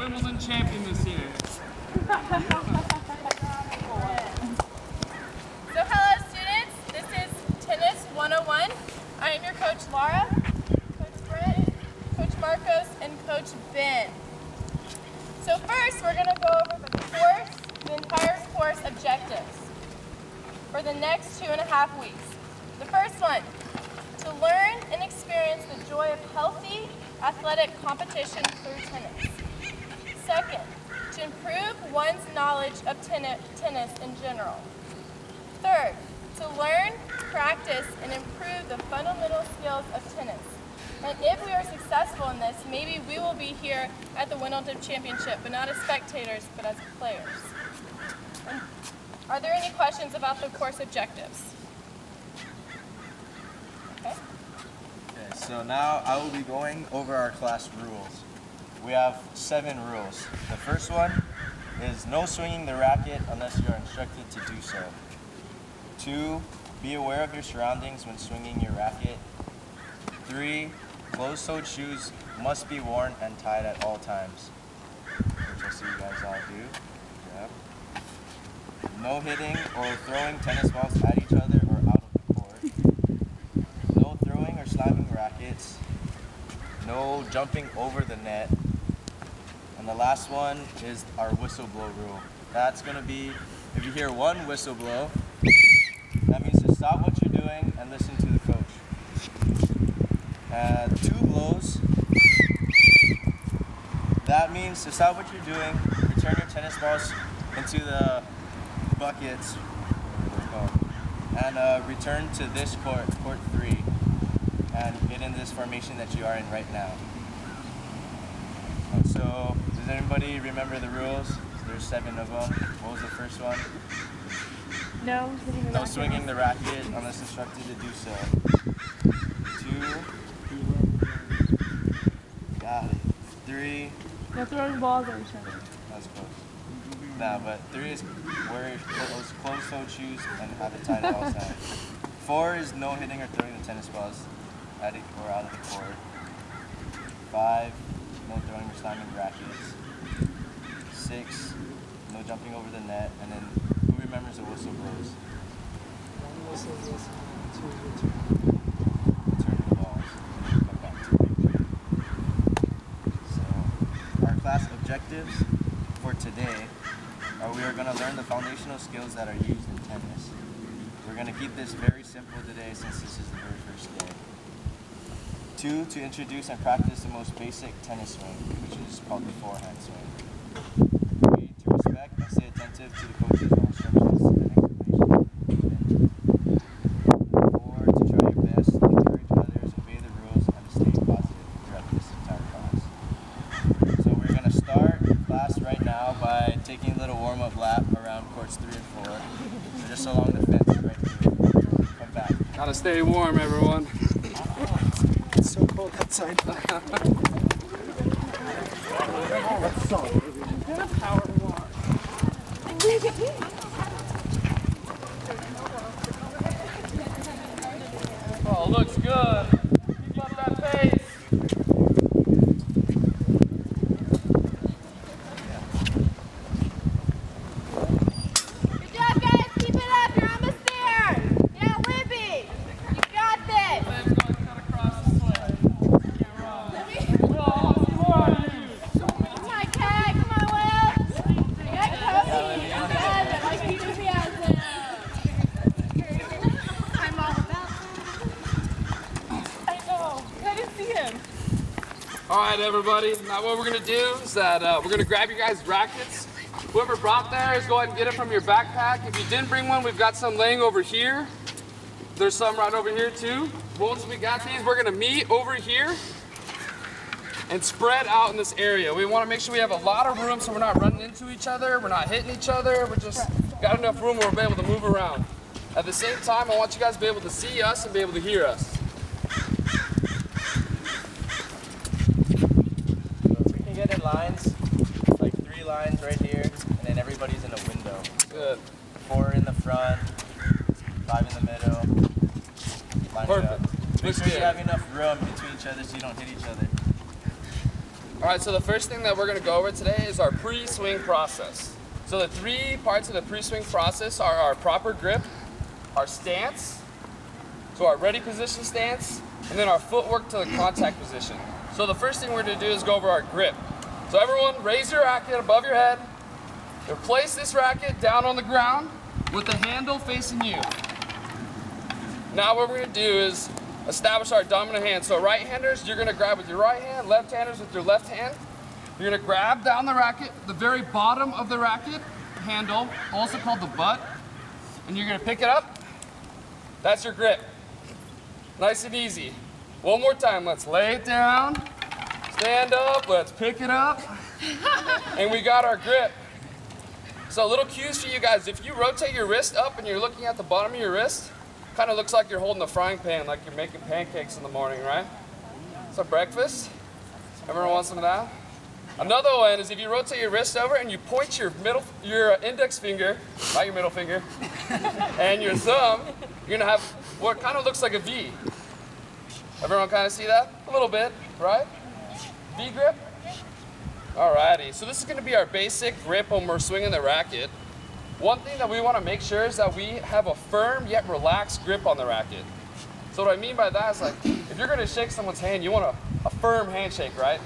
Wimbledon champion this year. So hello students, this is Tennis 101. I am your coach Laura, Coach Brent, Coach Marcos, and Coach Ben. So first we're going to go over the entire course objectives for the next 2.5 weeks. The first one, to learn and experience the joy of healthy athletic competition through tennis. Second, to improve one's knowledge of tennis in general. Third, to learn, practice, and improve the fundamental skills of tennis. And if we are successful in this, maybe we will be here at the Wimbledon Championship, but not as spectators, but as players. And are there any questions about the course objectives? Okay. Okay, so now I will be going over our class rules. We have 7 rules. The first one is no swinging the racket unless you are instructed to do so. 2, be aware of your surroundings when swinging your racket. 3, closed-toed shoes must be worn and tied at all times, which I see you guys all do. Yep. No hitting or throwing tennis balls at each other or out of the court. No throwing or slamming rackets. No jumping over the net. And the last one is our whistle blow rule. That's going to be, if you hear one whistle blow, that means to stop what you're doing and listen to the coach. 2 blows, that means to stop what you're doing, return your tennis balls into the buckets, and return to this court, court 3, and get in this formation that you are in right now. So, does anybody remember the rules? There's 7 of them. What was the first one? No swinging the racket unless instructed to do so. 2, got it. 3. No throwing balls at each other. That's close. Nah, but 3 is wear closed-toed shoes and have it tied at all times. 4 is no hitting or throwing the tennis balls at it or out of the court. 5, no throwing or slamming rackets. 6, no jumping over the net. And then, who remembers the whistle blows? 1 whistle blows, 2 Return the balls. Come back to it. So, our class objectives for today are we are going to learn the foundational skills that are used in tennis. We're going to keep this very simple today since this is the very first day. 2, to introduce and practice the most basic tennis swing, which is called the forehand swing. 3, to respect and stay attentive to the coach's instructions and explanation. 4, to try your best, encourage others, obey the rules, and stay positive throughout this entire class. So we're going to start class right now by taking a little warm-up lap around courts 3 and 4. So just along the fence right here. Come back. Gotta stay warm, everyone. It's so cold outside. Oh, looks good. Keep up that pace. Good job guys, keep it up, you're almost there. Yeah, Libby, you got this. Ben's going to cut across the swing. Can't run. Oh, more on you. Come on, Kat, come on, Will. You got Cody. Good, I like the enthusiasm. I'm all about that. I know, I didn't see him. All right, everybody. Now what we're going to do is that we're going to grab you guys' rackets. Whoever brought theirs, go ahead and get it from your backpack. If you didn't bring one, we've got some laying over here. There's some right over here, too. Once we got these, we're going to meet over here and spread out in this area. We want to make sure we have a lot of room so we're not running into each other, we're not hitting each other, we're just got enough room where we'll be able to move around. At the same time, I want you guys to be able to see us and be able to hear us. So if we can get in lines, like 3 lines right here, and then everybody's in a window. Good. 4 in the front, 5 in the middle. Line it up. Perfect. Make sure you have enough room between each other so you don't hit each other. All right, so the first thing that we're gonna go over today is our pre-swing process. So the 3 parts of the pre-swing process are our proper grip, our stance, so our ready position stance, and then our footwork to the contact position. So the first thing we're gonna do is go over our grip. So everyone raise your racket above your head. Now place this racket down on the ground with the handle facing you. Now what we're gonna do is establish our dominant hand. So right-handers, you're gonna grab with your right hand, left-handers with your left hand. You're gonna grab down the racket, the very bottom of the racket handle, also called the butt, and you're gonna pick it up. That's your grip. Nice and easy. One more time, let's lay it down, stand up, let's pick it up, and we got our grip. So little cues for you guys, if you rotate your wrist up and you're looking at the bottom of your wrist, kind of looks like you're holding a frying pan, like you're making pancakes in the morning, right? So breakfast, everyone wants some of that? Another one is if you rotate your wrist over and you point your index finger, not your middle finger, and your thumb, you're gonna have what kind of looks like a V. Everyone kind of see that? A little bit, right? V grip? Alrighty, so this is gonna be our basic grip when we're swinging the racket. One thing that we wanna make sure is that we have a firm yet relaxed grip on the racket. So what I mean by that is like, if you're gonna shake someone's hand, you want a firm handshake, right?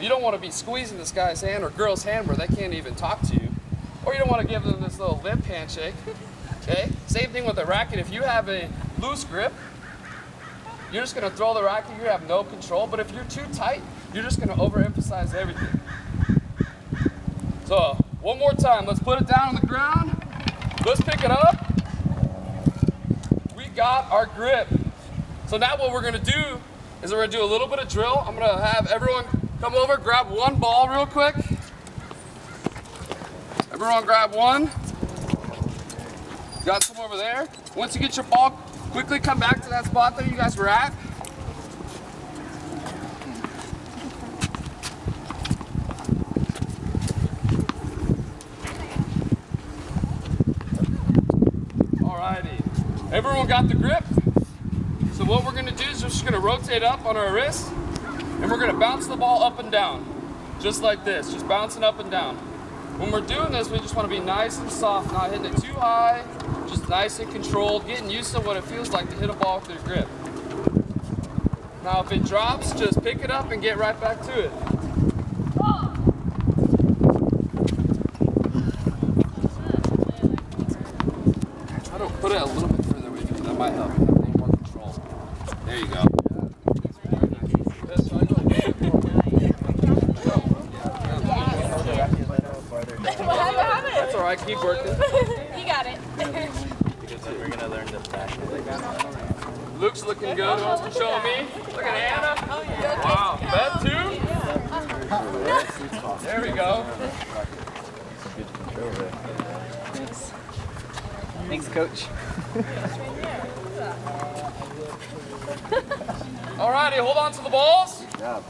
You don't want to be squeezing this guy's hand or girl's hand where they can't even talk to you. Or you don't want to give them this little lip handshake. Okay? Same thing with the racket. If you have a loose grip, you're just going to throw the racket, you have no control. But if you're too tight, you're just going to overemphasize everything. So, one more time. Let's put it down on the ground. Let's pick it up. We got our grip. So now what we're going to do is we're going to do a little bit of drill. I'm going to have everyone come over, grab one ball real quick. Everyone grab one. Got some over there. Once you get your ball, quickly come back to that spot that you guys were at. Alrighty. Everyone got the grip? So what we're gonna do is we're just gonna rotate up on our wrist and we're gonna bounce the ball up and down. Just like this, just bouncing up and down. When we're doing this, we just wanna be nice and soft, not hitting it too high, just nice and controlled, getting used to what it feels like to hit a ball with your grip. Now if it drops, just pick it up and get right back to it. Try to put it a little bit further away from you, that might help. Have a little more control. There you go. That's alright, keep working. You got it. Because we're gonna learn the practice. Luke's looking good. Who wants to show me? Look at Anna. Wow, Bet too? There we go. Thanks, Coach. Alrighty, hold on to the balls. Yeah.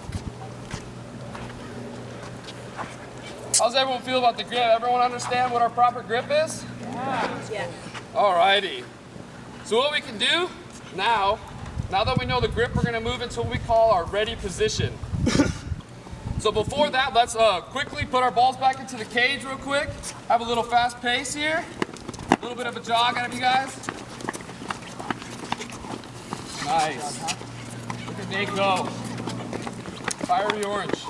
How's everyone feel about the grip? Everyone understand what our proper grip is? Yeah. Alrighty. So what we can do now that we know the grip, we're gonna move into what we call our ready position. So before that, let's quickly put our balls back into the cage real quick. Have a little fast pace here. A little bit of a jog out of you guys. Nice. Look at Nate go. Fiery orange.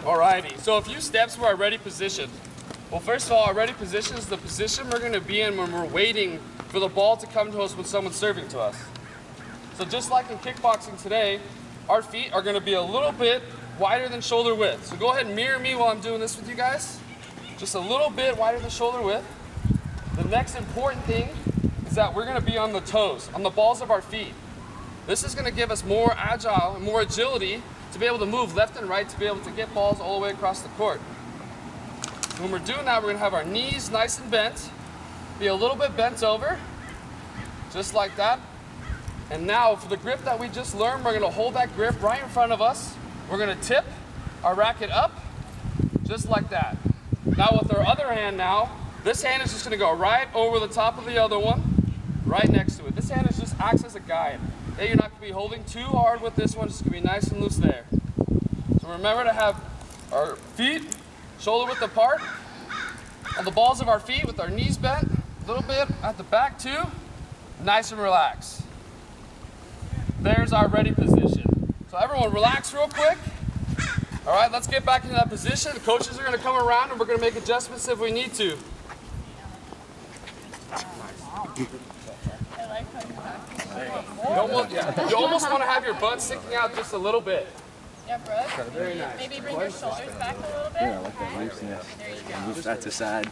Alrighty, so a few steps for our ready position. Well, first of all, our ready position is the position we're going to be in when we're waiting for the ball to come to us when someone's serving to us. So just like in kickboxing today, our feet are going to be a little bit wider than shoulder width. So go ahead and mirror me while I'm doing this with you guys. Just a little bit wider than shoulder width. The next important thing is that we're going to be on the toes, on the balls of our feet. This is going to give us more agile and more agility to be able to move left and right, to be able to get balls all the way across the court. When we're doing that, we're going to have our knees nice and bent, be a little bit bent over, just like that. And now for the grip that we just learned, we're going to hold that grip right in front of us. We're going to tip our racket up, just like that. Now with our other hand now, this hand is just going to go right over the top of the other one, right next to it. This hand is just acts as a guide. Okay, you're not going to be holding too hard with this one. It's going to be nice and loose there. So remember to have our feet shoulder width apart, on the balls of our feet with our knees bent, a little bit at the back too, nice and relaxed. There's our ready position. So everyone relax real quick. All right, let's get back into that position. The coaches are going to come around and we're going to make adjustments if we need to. You almost want to have your butt sticking out just a little bit. Yeah, Brooke. Very nice. Maybe bring your shoulders back a little bit. Yeah, I like that looseness. There you go. Move that to side.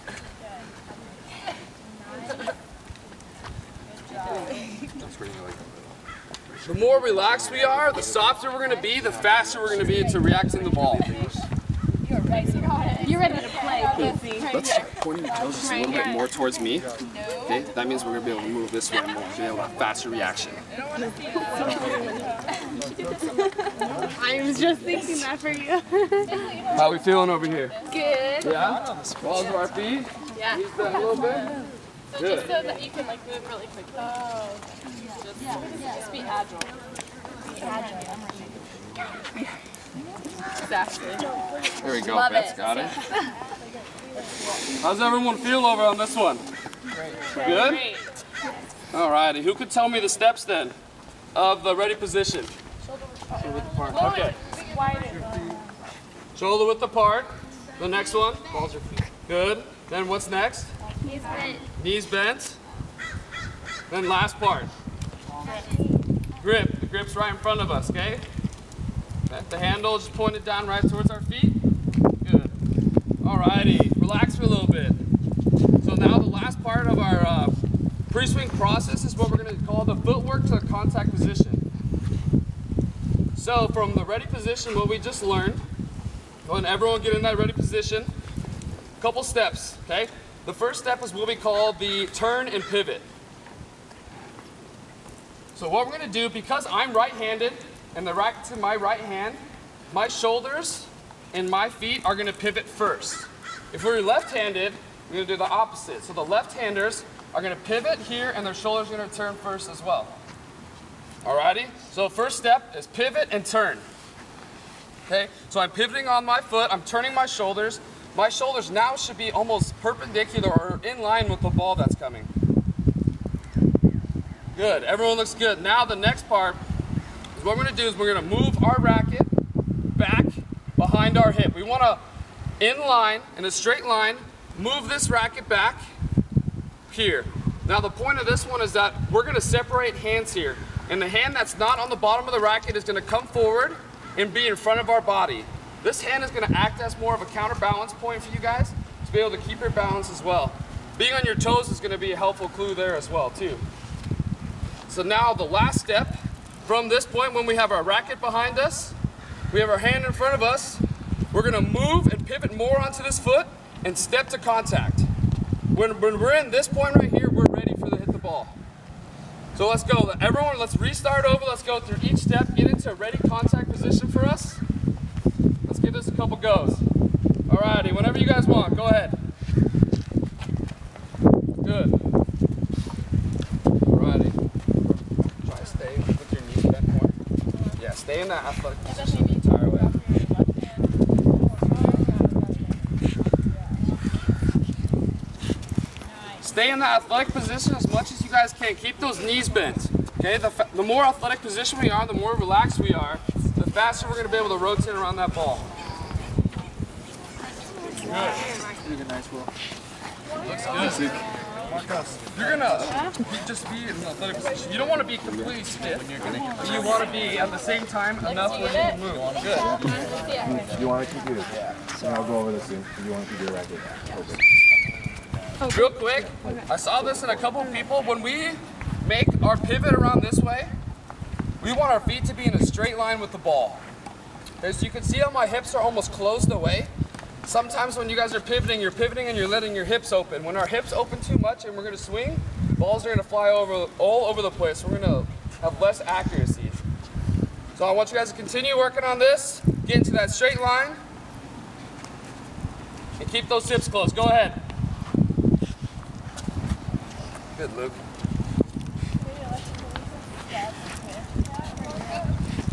The more relaxed we are, the softer we're going to be, the faster we're going to be to reacting the ball. You're right. You're ready to play, Casey. Let's try pointing your toes just a little bit more towards me. Okay, that means we're going to be able to move this way and we'll be able to have faster reaction. I was just thinking that for you. How are we feeling over here? Good. Yeah? Balls of our feet? Yeah. Knees bent a little bit? So just so that you can like move really quickly. Oh. Just be agile. Be agile. Exactly. There we go, Love Beth's it. got it. How's everyone feel over on this one? Good? Great. Alrighty, who could tell me the steps then of the ready position? Okay. Shoulder width apart. The next one? Balls your feet. Good. Then what's next? Knees bent. Knees bent. Then last part. Grip. The grip's right in front of us, okay? The handle just pointed down right towards our feet. Good. Alrighty. Relax for a little bit. So now the last part of our pre-swing process is what we're going to call the footwork to the contact position. So from the ready position, what we just learned, go ahead and everyone get in that ready position. Couple steps, okay? The first step is what we call the turn and pivot. So what we're going to do, because I'm right-handed and the racket's in my right hand, my shoulders and my feet are going to pivot first. If we're left-handed, we're going to do the opposite. So the left-handers are going to pivot here and their shoulders are going to turn first as well. Alrighty? So first step is pivot and turn. Okay? So I'm pivoting on my foot, I'm turning my shoulders. My shoulders now should be almost perpendicular or in line with the ball that's coming. Good, everyone looks good. Now the next part is what we're going to do is we're going to move our racket back behind our hip. We want to, in line, in a straight line, move this racket back here. Now the point of this one is that we're going to separate hands here. And the hand that's not on the bottom of the racket is going to come forward and be in front of our body. This hand is going to act as more of a counterbalance point for you guys to be able to keep your balance as well. Being on your toes is going to be a helpful clue there as well too. So now the last step, from this point when we have our racket behind us, we have our hand in front of us, we're going to move and pivot more onto this foot and step to contact. When we're in this point right here, we're ready for the hit the ball. So let's go. Everyone, let's restart over. Let's go through each step, get into a ready contact position for us. Let's give this a couple goes. Alrighty, whenever you guys want, go ahead. Good. Alrighty. Try to stay with your knees bent more. Yeah, stay in that athletic position the entire way. Stay in that athletic position as much as you guys can. Keep those knees bent. Okay, the more athletic position we are, the more relaxed we are, the faster we're going to be able to rotate around that ball. Good. Nice ball. Looks good. You're going to just be in an athletic position. You don't want to be completely stiff. You want to be at the same time enough where you can move. Good. You want to keep your, and I'll go over this soon. You want to keep your racket open. Real quick, I saw this in a couple of people. When we make our pivot around this way, we want our feet to be in a straight line with the ball. Okay, so you can see how my hips are almost closed away. Sometimes when you guys are pivoting and you're letting your hips open. When our hips open too much and we're going to swing, balls are going to fly all over the place. We're going to have less accuracy. So I want you guys to continue working on this, get into that straight line, and keep those hips closed. Go ahead. Good, Luke.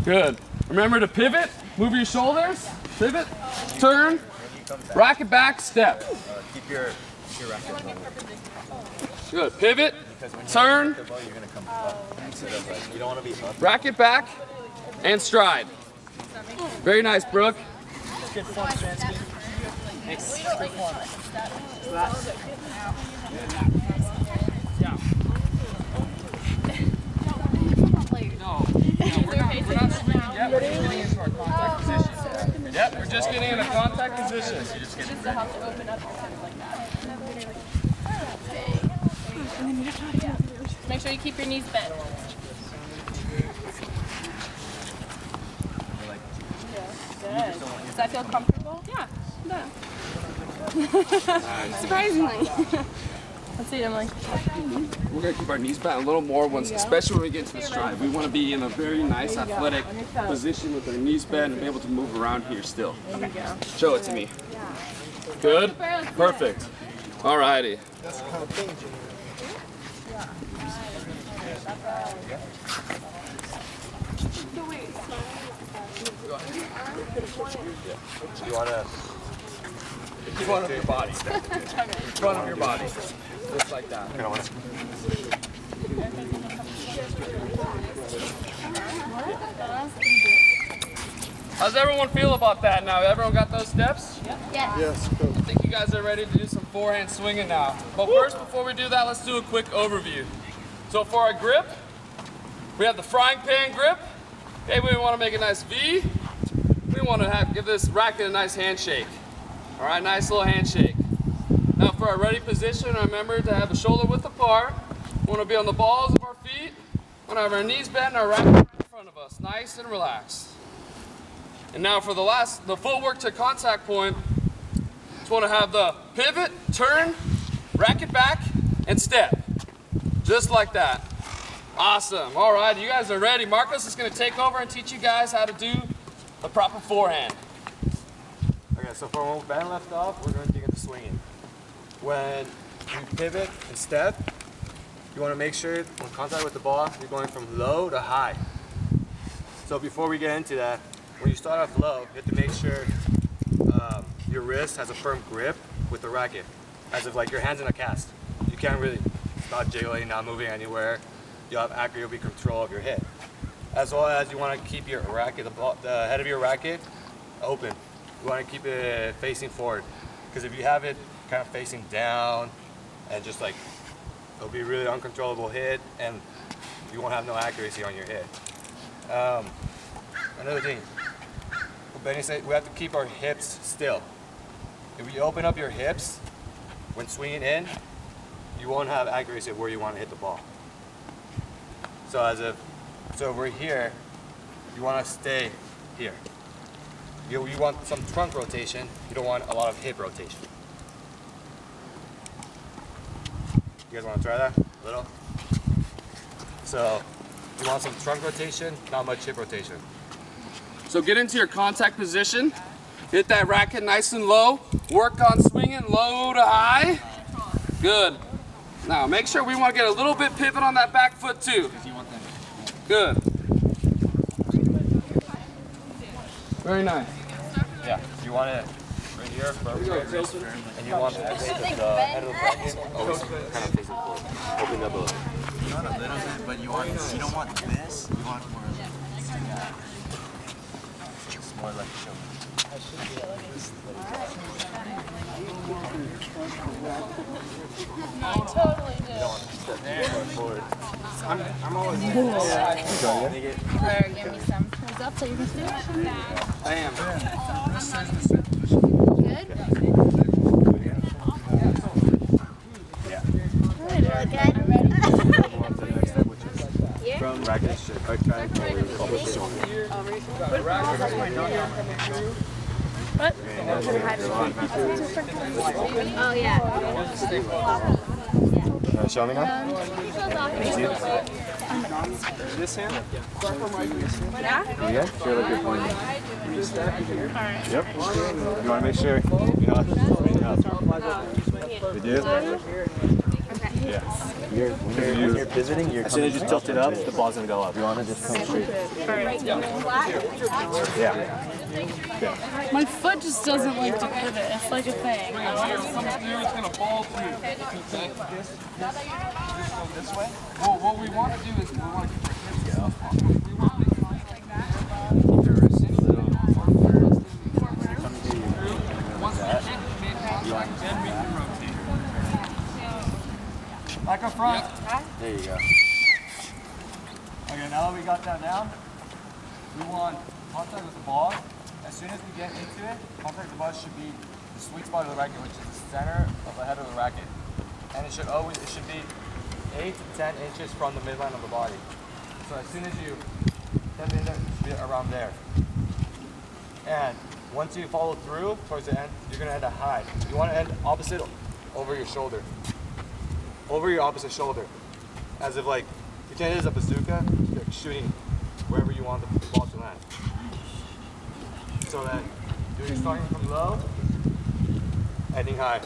Good. Remember to pivot, move your shoulders, pivot, turn, racket back, step. Keep your racket low. Good. Pivot, turn, You're gonna come up instead of like, you don't want to be up. racket back, and stride. Very nice, Brooke. Good form, Stransky. We're not swinging yet. We're just getting into our contact position. Yep, we're just getting in a contact position. Make sure you keep your knees bent. Good. Does that feel comfortable? Yeah. Surprisingly. Let's see, Emily. We're going to keep our knees bent a little more, especially when we get into the stride. We want to be in a very nice athletic position with our knees bent and be able to move around here still. Show it to me. Good? Perfect. Alrighty. That's the kind of thing, Jimmy. You want to In front of your body. In front of your body. Just like that. How's everyone feel about that now? Everyone got those steps? Yes, go. I think you guys are ready to do some forehand swinging now. But first, before we do that, let's do a quick overview. So for our grip, we have the frying pan grip. Okay, we want to make a nice V. We want to give this racket a nice handshake. All right, nice little handshake. Now for our ready position, remember to have the shoulder width apart. We want to be on the balls of our feet. We want to have our knees bent and our racket right in front of us, nice and relaxed. And now for the footwork to contact point, just want to have the pivot, turn, racket back, and step. Just like that. Awesome. All right, you guys are ready. Marcos is going to take over and teach you guys how to do the proper forehand. Okay, so from when Ben left off, we're going to dig into swinging. When you pivot and step, you want to make sure when contact with the ball, you're going from low to high. So before we get into that, when you start off low, you have to make sure your wrist has a firm grip with the racket, as if like your hand's in a cast. You can't really, it's not jiggling, not moving anywhere. You'll have accurate control of your hit. As well as you want to keep your racket, the head of your racket open. You want to keep it facing forward, because if you have it kind of facing down and just like, it'll be a really uncontrollable hit and you won't have no accuracy on your hit. Another thing, what Benny said, we have to keep our hips still. If you open up your hips when swinging in, you won't have accuracy of where you want to hit the ball. So so we're here, you want to stay here. You want some trunk rotation, you don't want a lot of hip rotation. You guys want to try that a little? So you want some trunk rotation, not much hip rotation. So get into your contact position. Hit that racket nice and low. Work on swinging low to high. Good. Now make sure we want to get a little bit pivot on that back foot too. Good. Very nice. Yeah, you want it right here, and you want the head of the bracket always kind of facing forward. Open up a little. Not a little bit, but you don't want this. You want more of that. It's more like a shoulder. I totally do. You don't want to step too far forward. I'm always Give me some. Heads up so you can see. I am. Good. From racket straight, try to almost the shoulder. What? Oh yeah. Show me now. This hand? Yeah? Feel like you're pointing. Yep. You want to make sure you know. We do? When you're pivoting, you're As soon as you tilt it up, the ball's gonna go up. You want to just come straight. My foot just doesn't like to pivot. It's like a thing. It's gonna fall through. This way? Well, what we want to do is we want to keep our hips up. We want to keep your wrists in a little forward. Once we get mid-contact, then we can rotate. Back up front. There you go. Okay, now that we got that down, we want contact with the ball. As soon as we get into it, contact with the ball should be the sweet spot of the racket, which is the center of the head of the racket. And it should be 8 to 10 inches from the midline of the body. So as soon as you step in there, it should be around there. And once you follow through towards the end, you're gonna end at high. You wanna end opposite over your shoulder. Over your opposite shoulder. As if like, pretend it is a bazooka, like shooting wherever you want the ball to land. So that you're starting from low, ending high.